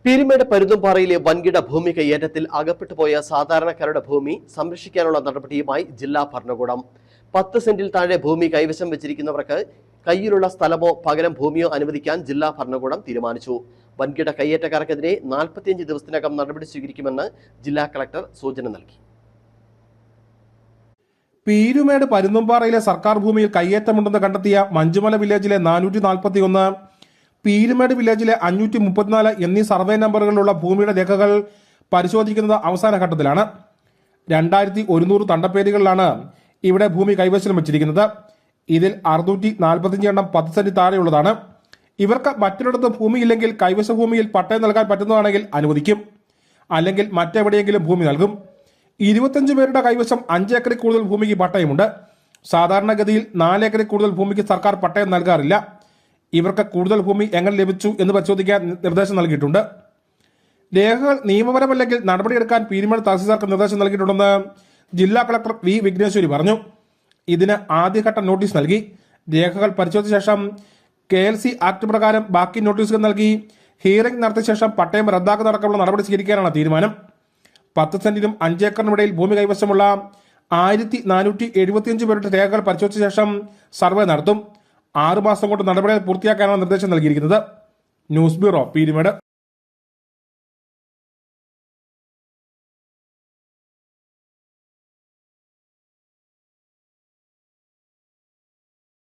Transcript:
പീരുമേട് പരുന്തുംപാറയിലെ വൻകിട ഭൂമി കയ്യേറ്റത്തിൽ അകപ്പെട്ടുപോയ സാധാരണക്കാരുടെ ഭൂമി സംരക്ഷിക്കാനുള്ള നടപടിയുമായി ജില്ലാ ഭരണകൂടം 10 സെന്റിൽ താഴെ ഭൂമി കൈവശം വെച്ചിരിക്കുന്നവർക്ക് കയ്യിലുള്ള സ്ഥലമോ പകരം ഭൂമിയോ അനുവദിക്കാൻ ജില്ലാ ഭരണകൂടം തീരുമാനിച്ചു. വൻകിട കയ്യേറ്റക്കാർക്കെതിരെ 45 ദിവസത്തിനകം നടപടി സ്വീകരിക്കുമെന്ന് ജില്ലാ കളക്ടർ സൂചന നൽകി. പീരുമേട് പരുന്തുംപാറയിലെ സർക്കാർ ഭൂമിയിൽ കയ്യേറ്റമുണ്ടെന്ന് കണ്ടെത്തിയ മഞ്ചുമല വില്ലേജിലെ 441, പീരുമേട് വില്ലേജിലെ 534 എന്നീ സർവേ നമ്പറുകളിലുള്ള ഭൂമിയുടെ രേഖകൾ പരിശോധിക്കുന്നത് അവസാന ഘട്ടത്തിലാണ്. 2100 തണ്ടപ്പേരുകളിലാണ് ഇവിടെ ഭൂമി കൈവശം വെച്ചിരിക്കുന്നത്. ഇതിൽ 645 എണ്ണം 10 സെന്റ് താഴെയുള്ളതാണ്. ഇവർക്ക് മറ്റൊരിടത്ത് ഭൂമിയില്ലെങ്കിൽ കൈവശ ഭൂമിയിൽ പട്ടയം നൽകാൻ പറ്റുന്നതാണെങ്കിൽ അനുവദിക്കും, അല്ലെങ്കിൽ മറ്റെവിടെയെങ്കിലും ഭൂമി നൽകും. 25 പേരുടെ കൈവശം 5 ഏക്കറിൽ കൂടുതൽ ഭൂമിക്ക് പട്ടയമുണ്ട്. സാധാരണഗതിയിൽ 4 ഏക്കറിൽ കൂടുതൽ ഭൂമിക്ക് സർക്കാർ പട്ടയം നൽകാറില്ല. ഇവർക്ക് കൂടുതൽ ഭൂമി എങ്ങനെ ലഭിച്ചു എന്ന് പരിശോധിക്കാൻ നിർദ്ദേശം നൽകിയിട്ടുണ്ട്. രേഖകൾ നിയമപരമല്ലെങ്കിൽ നടപടിയെടുക്കാൻ പീരുമേട് തഹസിൽദാർക്ക് നിർദ്ദേശം നൽകിയിട്ടുണ്ടെന്ന് ജില്ലാ കളക്ടർ വി വിഘ്നേശ്വരി പറഞ്ഞു. ഇതിന് ആദ്യഘട്ട നോട്ടീസ് നൽകി. രേഖകൾ പരിശോധിച്ച ശേഷം KLC ആക്ട് പ്രകാരം ബാക്കി നോട്ടീസുകൾ നൽകി ഹിയറിംഗ് നടത്തിയ ശേഷം പട്ടയം റദ്ദാക്കുന്നതടക്കമുള്ള നടപടി സ്വീകരിക്കാനാണ് തീരുമാനം. 10 സെന്റിനും 5 ഏക്കറിനുമിടയിൽ ഭൂമി കൈവശമുള്ള 1475 പേരുടെ രേഖകൾ പരിശോധിച്ച ശേഷം സർവേ നടത്തും. 6 മാസം കൊണ്ട് നടപടികൾ പൂർത്തിയാക്കാനാണ് നിർദ്ദേശം നൽകിയിരിക്കുന്നത്. News bureau, Peermade.